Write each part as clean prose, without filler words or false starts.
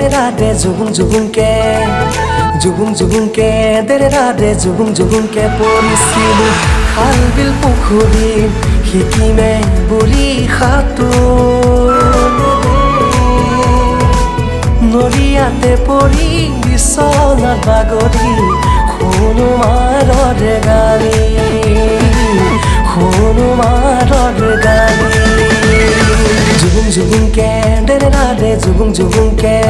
데레라데 주붕주붕게 데레라데 주붕주붕게 পৰিছিল খালবিল পুখুৰী শিকিমে বুলি সাঁতোৰ নৰিয়াতে পৰি বিচনাত বাগৰি হনুমানৰ গালি 주붕주붕게 데레라데 주붕주붕게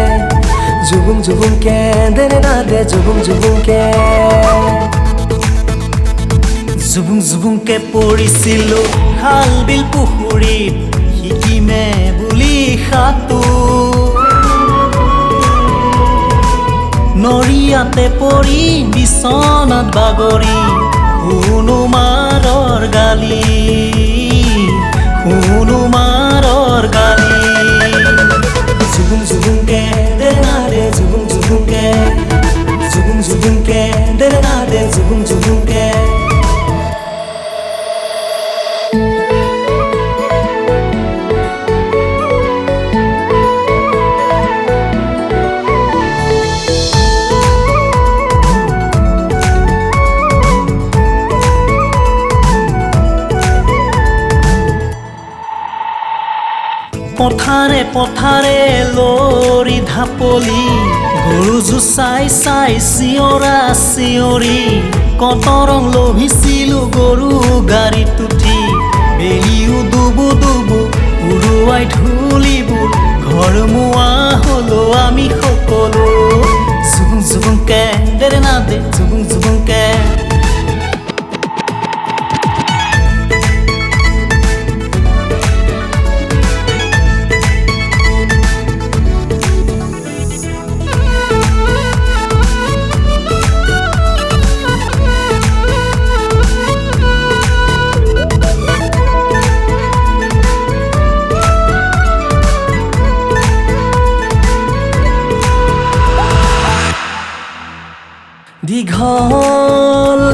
데레라데 주붕주붕게 জুবুং পৰিছিলো খালবিল পুখুৰীত শিকিমে বুলি সাঁতোৰ নৰিয়াতে পৰি বিচনাত বাগৰি হনুমানৰ গালি 주붕주붕게 데레라데 주붕주붕게 데레라데 주붕주붕게 পথাৰে পথাৰে লৰি ঢাপলি গৰু জুচাই চাই চিঞৰা চিঞৰি কটৰং লভিছিলো গৰু গাড়ীত উঠি বেলিও দুবু দুবু উৰুৱাই ধূলিবোৰ ঘৰ মুৱা হলো আমি সকলো জুবুংকে দেৰেনাদে জুবুংকে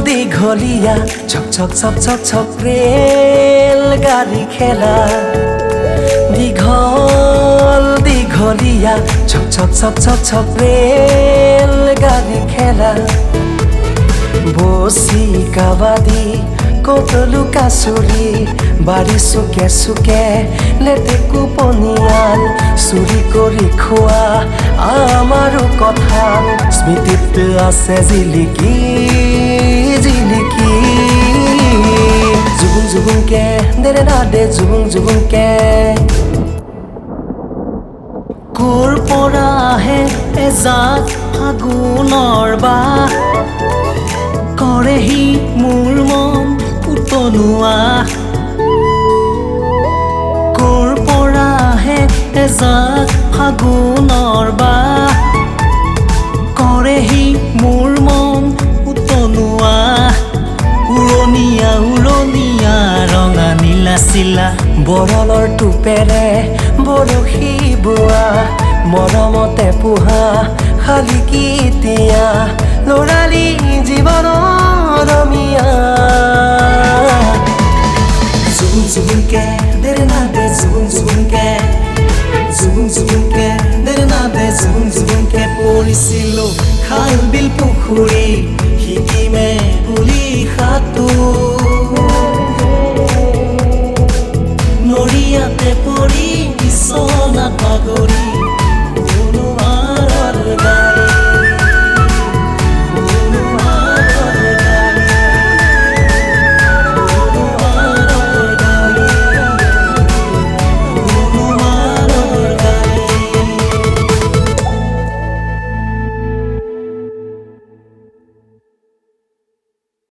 দীঘলীয়া ছক ৰেল গাড়ী খেলা দীঘলীয়া ছক ৰেল গাড়ী খেলা বসি কাবাডী কতলু কাচুৰি বাৰী চুকে লেটেকু পনিয়াল চুৰি কৰি খোৱা আমাৰো কথা স্মৃতিত আছে জিলিকি জুবুংকে দেৰেৰাদে জুবুংকে ক'ৰ পৰা আহে এজাক ফাগুনৰ বাহ কৰেহি মোৰ মন উতনুৱা ক'ৰ পৰা আহে এজাক ফাগুনৰ বাহ কৰেহি মোৰ মন উতনুৱা উৰণীয়া ৰঙা নীলা চিলা বৰলৰ টোপেৰে বৰশী বোৱা মৰমতে পোহা শালিকিতিয়া ল'ৰালি জীৱনৰ ৰমীয়া জুবুংকে দেৰেনাদে জুবুংকে দেৰেনাদে জুবুংকে পৰিছিলো খালবিল পুখুৰী